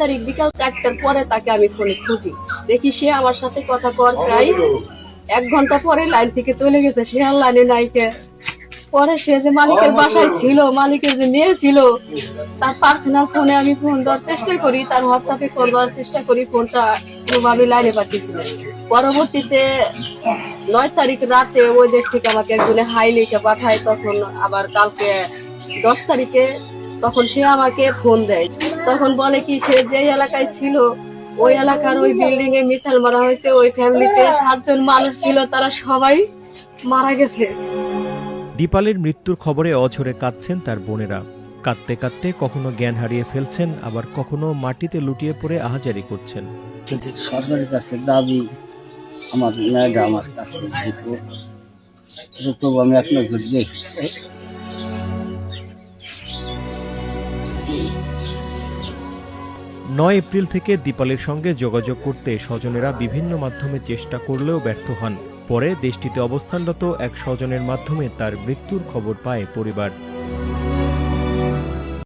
তারিখ বিকাল 4টার পরে তাকে আমি ফোনে খুঁজি, দেখি সে আমার সাথে কথা কর প্রায় 1 ঘন্টা পরে লাইন থেকে চলে গেছে। সে আর লাইনে নাইকে। পরে সে যে মালিকের বাসায় ছিল, মালিকের যে মেয়ে ছিল, তার পার্সোনাল ফোনে আমি ফোন দেওয়ার চেষ্টা করি, তার হোয়াটসঅ্যাপে কল দেওয়ার চেষ্টা করি, ফোনটা কোনোভাবে লাইনে পাঠিয়েছিল। পরবর্তীতে 9 তারিখ রাতে ওই দেশ থেকে আমাকে একজনে হাই লিখে পাঠায়। তখন আবার কালকে 10 তারিখে তখন সে আমাকে ফোন দেয়। তখন বলে কি সে যে এলাকায় ছিল ওই এলাকার ওই বিল্ডিং এ মিসাইল মারা হয়েছে, ওই ফ্যামিলিতে 7 জন মানুষ ছিল, তারা সবাই মারা গেছে। দীপালের মৃত্যুর খবরে অঝরে কাঁদছেন তার বোনেরা। কাঁদতে কাঁদতে কখনো জ্ঞান হারিয়ে ফেলছেন, আবার কখনো মাটিতে লুটিয়ে পড়ে আহাজারি করছেন। সরকারের কাছে দাবি আমার মেয়েটা আমার কাছে তবু আমি এক নজর দেখছি। 9 এপ্রিল থেকে দীপালের সঙ্গে যোগাযোগ করতে স্বজনেরা বিভিন্ন মাধ্যমে চেষ্টা করলেও ব্যর্থ হন। পরে দেশটিতে অবস্থানরত এক স্বজনের মাধ্যমে তার মৃত্যুর খবর পায় পরিবার।